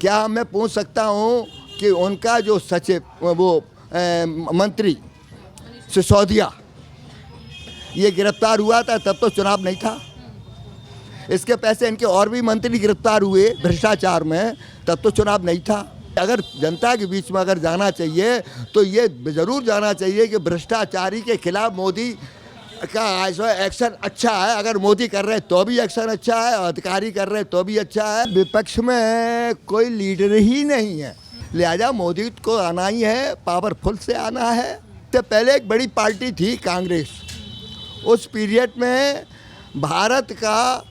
क्या मैं पूछ सकता हूँ कि उनका जो सचिव वो मंत्री सिसोदिया ये गिरफ्तार हुआ था तब तो चुनाव नहीं था। इसके पैसे इनके और भी मंत्री गिरफ्तार हुए भ्रष्टाचार में, तब तो चुनाव नहीं था। अगर जनता के बीच में अगर जाना चाहिए तो ये ज़रूर जाना चाहिए कि भ्रष्टाचारी के खिलाफ मोदी का एक्शन अच्छा है। अगर मोदी कर रहे हैं तो भी एक्शन अच्छा है, अधिकारी कर रहे हैं तो भी अच्छा है। विपक्ष में कोई लीडर ही नहीं है, लिहाजा मोदी को आना ही है, पावरफुल से आना है। इससे पहले एक बड़ी पार्टी थी कांग्रेस, उस पीरियड में भारत का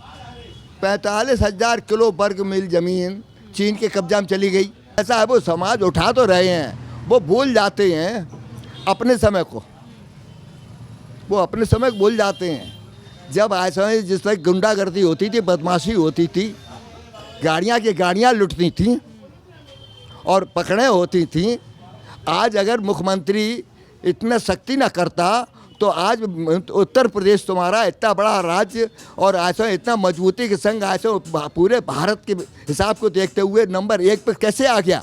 45,000 किलो वर्ग मील ज़मीन चीन के कब्जा में चली गई। ऐसा है वो समाज उठा तो रहे हैं, वो भूल जाते हैं अपने समय को, वो अपने समय को भूल जाते हैं। जब ऐसा जिस तरह गुंडागर्दी होती थी, बदमाशी होती थी, गाड़ियाँ की गाड़ियाँ लुटती थी और पकड़े होती थी। आज अगर मुख्यमंत्री इतना सख्ती ना करता तो आज उत्तर प्रदेश तुम्हारा इतना बड़ा राज्य और ऐसा इतना मजबूती के संग ऐसा पूरे भारत के हिसाब को देखते हुए नंबर 1 पर कैसे आ गया।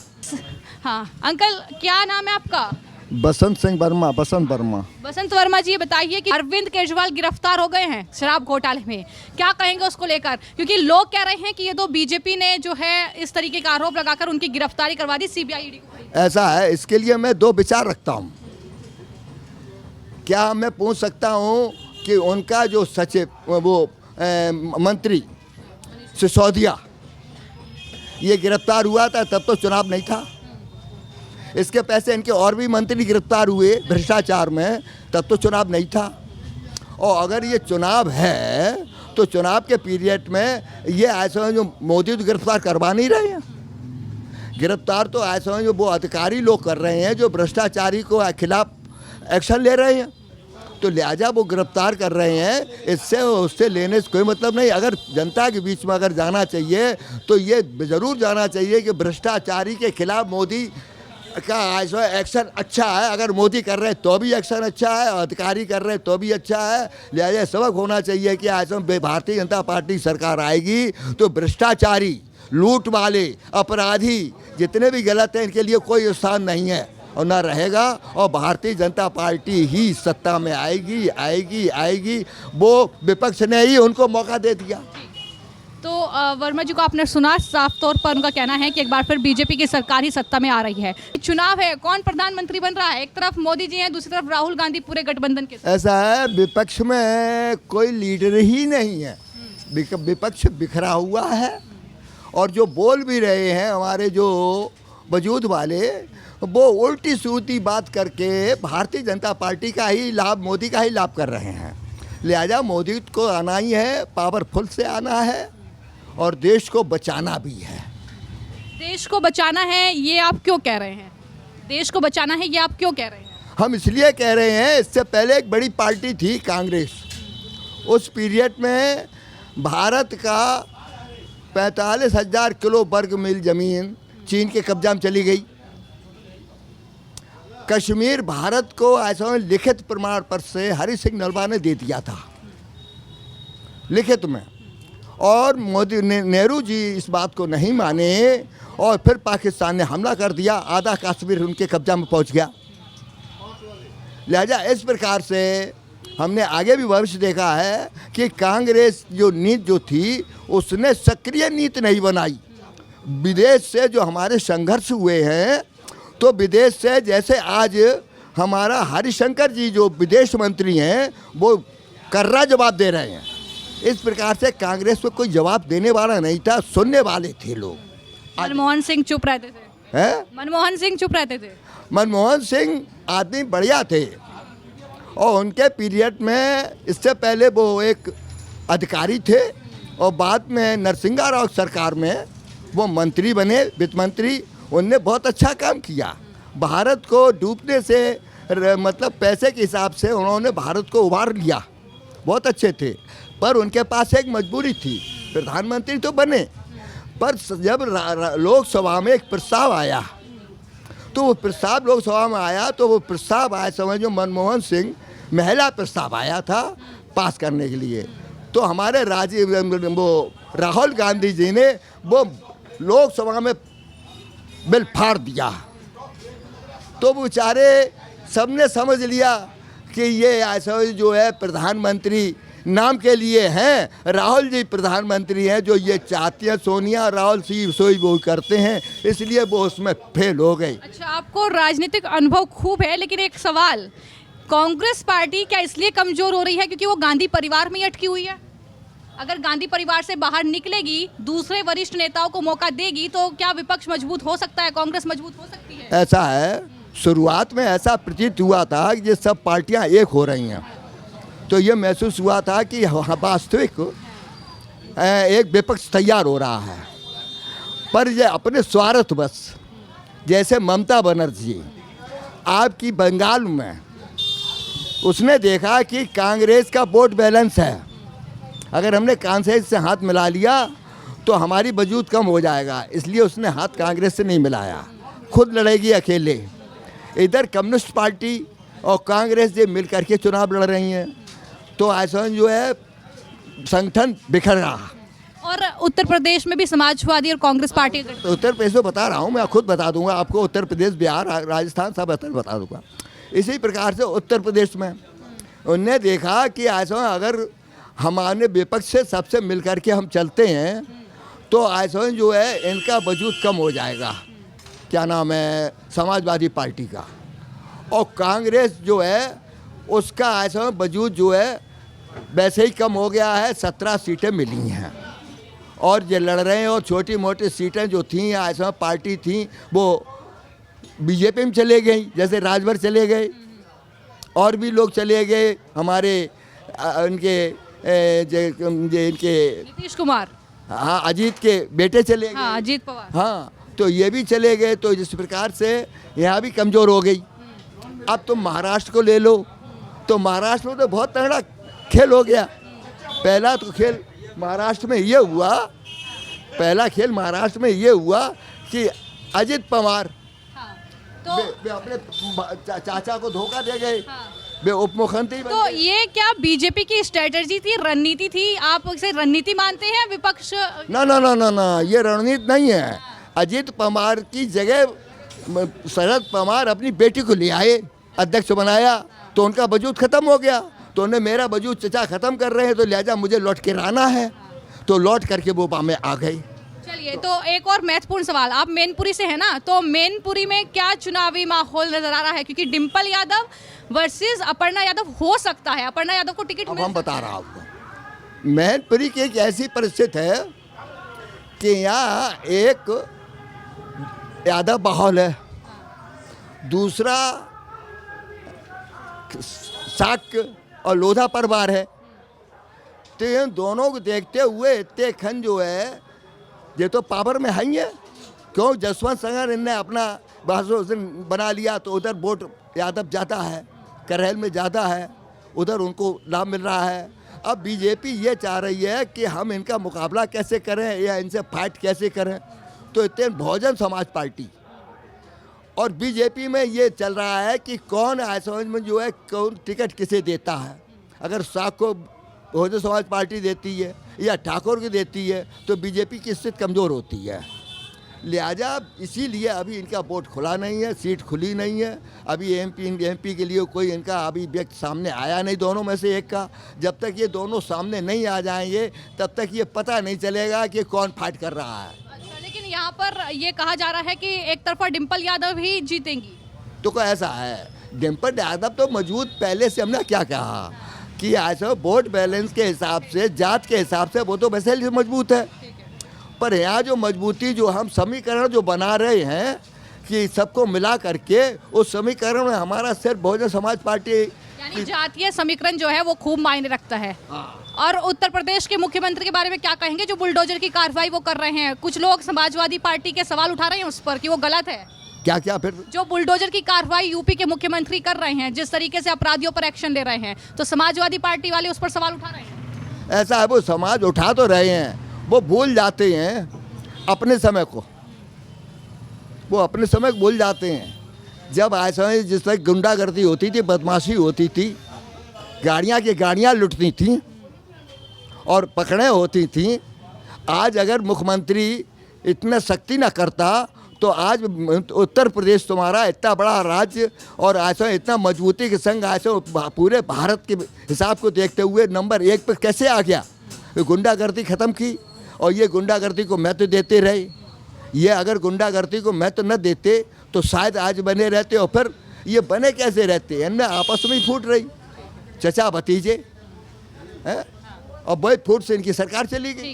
हाँ अंकल, क्या नाम है आपका? बसंत सिंह वर्मा। बसंत वर्मा। बसंत वर्मा जी, बताइए कि अरविंद केजरीवाल गिरफ्तार हो गए हैं शराब घोटाले में, क्या कहेंगे उसको लेकर? क्योंकि लोग कह रहे हैं कि ये तो बीजेपी ने जो है इस तरीके का आरोप लगाकर उनकी गिरफ्तारी करवा दी सीबीआई को। ऐसा है, इसके लिए मैं 2 विचार रखता हूँ। क्या मैं पूछ सकता हूँ कि उनका जो सचिव वो मंत्री सिसोदिया ये गिरफ्तार हुआ था तब तो चुनाव नहीं था। इसके पैसे इनके और भी मंत्री गिरफ्तार हुए भ्रष्टाचार में, तब तो चुनाव नहीं था। और अगर ये चुनाव है तो चुनाव के पीरियड में ये ऐसा जो मोदी तो गिरफ्तार करवा नहीं रहे हैं। गिरफ्तार तो ऐसा जो वो अधिकारी लोग कर रहे हैं जो भ्रष्टाचारी को खिलाफ एक्शन ले रहे हैं, तो लिहाजा वो गिरफ्तार कर रहे हैं। इससे उससे लेने से कोई मतलब नहीं। अगर जनता के बीच में अगर जाना चाहिए तो ये ज़रूर जाना चाहिए कि भ्रष्टाचारी के खिलाफ मोदी का एक्शन अच्छा है। अगर मोदी कर रहे हैं तो भी एक्शन अच्छा है, अधिकारी कर रहे हैं तो भी अच्छा है। लिहाजा सबक होना चाहिए कि ऐसा भारतीय जनता पार्टी सरकार आएगी तो भ्रष्टाचारी, लूट वाले, अपराधी जितने भी गलत हैं इनके लिए कोई स्थान नहीं है और ना रहेगा। और भारतीय जनता पार्टी ही सत्ता में आएगी आएगी आएगी। वो विपक्ष ने ही उनको मौका दे दिया। तो वर्मा जी को आपने सुना, साफ तौर पर उनका कहना है कि एक बार फिर बीजेपी की सरकार ही सत्ता में आ रही है। चुनाव है, कौन प्रधानमंत्री बन रहा है? एक तरफ मोदी जी हैं, दूसरी तरफ राहुल गांधी पूरे गठबंधन के साथ। ऐसा है, विपक्ष में कोई लीडर ही नहीं है, विपक्ष बिखरा हुआ है। और जो बोल भी रहे हैं हमारे जो वजूद वाले, वो उल्टी सूती बात करके भारतीय जनता पार्टी का ही लाभ, मोदी का ही लाभ कर रहे हैं। लिहाजा मोदी को आना ही है, पावरफुल से आना है और देश को बचाना भी है। देश को बचाना है, ये आप क्यों कह रहे हैं? देश को बचाना है, ये आप क्यों कह रहे हैं? हम इसलिए कह रहे हैं, इससे पहले एक बड़ी पार्टी थी कांग्रेस, उस पीरियड में भारत का 45,000 किलो वर्ग मील ज़मीन चीन के कब्जा में चली गई। कश्मीर भारत को ऐसा लिखित प्रमाण पत्र से हरि सिंह नलवा ने दे दिया था, लिखित में। और मोदी ने, नेहरू जी इस बात को नहीं माने और फिर पाकिस्तान ने हमला कर दिया, आधा कश्मीर उनके कब्जा में पहुंच गया। लिहाजा इस प्रकार से हमने आगे भी भविष्य देखा है कि कांग्रेस जो नीति जो थी उसने सक्रिय नीति नहीं बनाई। विदेश से जो हमारे संघर्ष हुए हैं, तो विदेश से जैसे आज हमारा हरिशंकर जी जो विदेश मंत्री हैं वो कर्रा जवाब दे रहे हैं, इस प्रकार से कांग्रेस को कोई जवाब देने वाला नहीं था, सुनने वाले थे लोग। मनमोहन सिंह चुप रहते थे, हैं? मनमोहन सिंह चुप रहते थे। मनमोहन सिंह आदमी बढ़िया थे और उनके पीरियड में इससे पहले वो एक अधिकारी थे और बाद में नरसिंहा राव सरकार में वो मंत्री बने, वित्त मंत्री। उनने बहुत अच्छा काम किया, भारत को डूबने से मतलब पैसे के हिसाब से उन्होंने भारत को उबार लिया, बहुत अच्छे थे। पर उनके पास एक मजबूरी थी, प्रधानमंत्री तो बने पर जब लोकसभा में एक प्रस्ताव आया तो वो प्रस्ताव लोकसभा में आया तो वो प्रस्ताव आया समझो मनमोहन सिंह महिला प्रस्ताव आया था पास करने के लिए। तो हमारे वो राहुल गांधी जी ने वो लोकसभा में बिल फाड़ दिया। तो बेचारे सबने समझ लिया कि ये ऐसा जो है प्रधानमंत्री नाम के लिए हैं, राहुल जी प्रधानमंत्री हैं, जो ये चाहती हैं सोनिया राहुल सी सोई वो करते हैं, इसलिए वो उसमें फेल हो गई। अच्छा, आपको राजनीतिक अनुभव खूब है, लेकिन एक सवाल, कांग्रेस पार्टी क्या इसलिए कमजोर हो रही है क्योंकि वो गांधी परिवार में ही अटकी हुई है? अगर गांधी परिवार से बाहर निकलेगी, दूसरे वरिष्ठ नेताओं को मौका देगी, तो क्या विपक्ष मजबूत हो सकता है, कांग्रेस मजबूत हो सकती है? ऐसा है, शुरुआत में ऐसा प्रतीत हुआ था कि ये सब पार्टियां एक हो रही हैं, तो ये महसूस हुआ था कि वास्तविक एक विपक्ष तैयार हो रहा है। पर ये अपने स्वार्थ बस, जैसे ममता बनर्जी आपकी बंगाल में, उसने देखा कि कांग्रेस का वोट बैलेंस है, अगर हमने कांग्रेस से हाथ मिला लिया तो हमारी वजूद कम हो जाएगा, इसलिए उसने हाथ कांग्रेस से नहीं मिलाया, खुद लड़ेगी अकेले। इधर कम्युनिस्ट पार्टी और कांग्रेस जो मिल करके चुनाव लड़ रही हैं, तो ऐसा जो है संगठन बिखर रहा। और उत्तर प्रदेश में भी समाजवादी और कांग्रेस पार्टी तो उत्तर प्रदेश में बता रहा हूँ, मैं खुद बता दूंगा आपको, उत्तर प्रदेश, बिहार, राजस्थान सब बता दूंगा। इसी प्रकार से उत्तर प्रदेश में उनने देखा कि ऐसा अगर हमारे विपक्ष से सबसे मिल करके हम चलते हैं तो ऐसा जो है इनका वजूद कम हो जाएगा, क्या नाम है, समाजवादी पार्टी का, और कांग्रेस जो है उसका ऐसा वजूद जो है वैसे ही कम हो गया है। 17 सीटें मिली हैं और ये लड़ रहे हैं, और छोटी मोटी सीटें जो थी ऐसा पार्टी थी वो बीजेपी में चले गई, जैसे राजभर चले गए, और भी लोग चले गए, हमारे इनके नीतीश कुमार, हाँ अजीत के बेटे चले गए, हाँ अजीत पवार, हाँ तो ये भी चले गए, तो जिस प्रकार से यहाँ भी कमज़ोर हो गई। अब तुम महाराष्ट्र को ले लो, तो महाराष्ट्र में तो बहुत तगड़ा खेल हो गया। पहला तो खेल महाराष्ट्र में ये हुआ, पहला खेल महाराष्ट्र में ये हुआ कि अजित पवार तो वे अपने चाचा को धोखा दे गए, हाँ। वे उप मुख्यमंत्री बन तो गए। ये क्या बीजेपी की स्ट्रेटजी थी, रणनीति थी? आप इसे रणनीति मानते हैं? विपक्ष ना ना ना ना ना, ये रणनीति नहीं है। अजित पवार की जगह शरद पवार अपनी बेटी को ले आए, अध्यक्ष बनाया, तो उनका वजूद खत्म हो गया, तो उन्हें मेरा वजूद चचा खत्म कर रहे हैं, तो लिहाजा मुझे लौट के रहना है, तो लौट करके वो में आ गई। चलिए, तो एक और महत्वपूर्ण सवाल, आप मैनपुरी से हैं ना, तो मैनपुरी में क्या चुनावी माहौल नजर आ रहा है? क्योंकि डिम्पल यादव वर्सेस अपर्णा यादव हो सकता है, अपर्णा यादव को टिकट अब मिल हम सकता बता है। रहा आपको, मैनपुरी की एक ऐसी परिस्थिति है कि यहाँ एक यादव माहौल है, दूसरा शाक्य और लोधा परिवार है, तो इन दोनों को देखते हुए इतने खन जो है ये तो पावर में है ही है। क्यों जसवंत सिंह इनने अपना बासोसन बना लिया, तो उधर वोट यादव ज़्यादा है, करहल में ज़्यादा है, उधर उनको लाभ मिल रहा है। अब बीजेपी ये चाह रही है कि हम इनका मुकाबला कैसे करें या इनसे फाइट कैसे करें, तो इतने बहुजन समाज पार्टी और बीजेपी में ये चल रहा है कि कौन ऐसा में जो है कौन टिकट किसे देता है। अगर साख को बहुजन समाज पार्टी देती है या ठाकुर को देती है तो बीजेपी की स्थिति कमज़ोर होती है। लिहाजा इसीलिए अभी इनका वोट खुला नहीं है, सीट खुली नहीं है, अभी एमपी के लिए कोई इनका अभी व्यक्ति सामने आया नहीं, दोनों में से एक का। जब तक ये दोनों सामने नहीं आ जाएंगे तब तक ये पता नहीं चलेगा कि कौन फाइट कर रहा है। अच्छा, लेकिन यहाँ पर ये कहा जा रहा है कि एक तरफा डिम्पल यादव ही जीतेंगी। तो कोई ऐसा है, डिम्पल यादव तो मौजूद पहले से, हमने क्या कहा कि ऐसा वोट बैलेंस के हिसाब से, जात के हिसाब से वो तो वैसे ही मजबूत है, पर यहाँ जो मजबूती जो हम समीकरण जो बना रहे हैं कि सबको मिला करके, उस समीकरण में हमारा सिर्फ बहुजन समाज पार्टी, यानी जातीय समीकरण जो है वो खूब मायने रखता है। और उत्तर प्रदेश के मुख्यमंत्री के बारे में क्या कहेंगे, जो बुलडोजर की कार्रवाई वो कर रहे हैं? कुछ लोग समाजवादी पार्टी के सवाल उठा रहे हैं उस पर कि वो गलत है। क्या क्या फिर जो बुलडोजर की कार्रवाई यूपी के मुख्यमंत्री कर रहे हैं, जिस तरीके से अपराधियों पर एक्शन ले रहे हैं, तो समाजवादी पार्टी वाले उस पर सवाल उठा रहे हैं। ऐसा है, वो समाज उठा तो रहे हैं, वो भूल जाते हैं अपने समय को, वो अपने समय को भूल जाते हैं। जब ऐसा जिस तरह गुंडागर्दी होती थी, बदमाशी होती थी, गाड़ियाँ की गाड़ियाँ लुटती थीं और पकड़े होती थीं, आज अगर मुख्यमंत्री इतना सख्ती ना करता तो आज उत्तर प्रदेश तुम्हारा इतना बड़ा राज्य और ऐसा इतना मजबूती के संग ऐसा पूरे भारत के हिसाब को देखते हुए नंबर 1 पर कैसे आ गया। गुंडागर्दी ख़त्म की और ये गुंडागर्दी को महत्व देते रहे। ये अगर गुंडागर्दी को महत्व न देते तो शायद आज बने रहते, और फिर ये बने कैसे रहते, इनमें आपस में ही फूट रही चचा भतीजे हैं, और वही फूट से इनकी सरकार चली गई।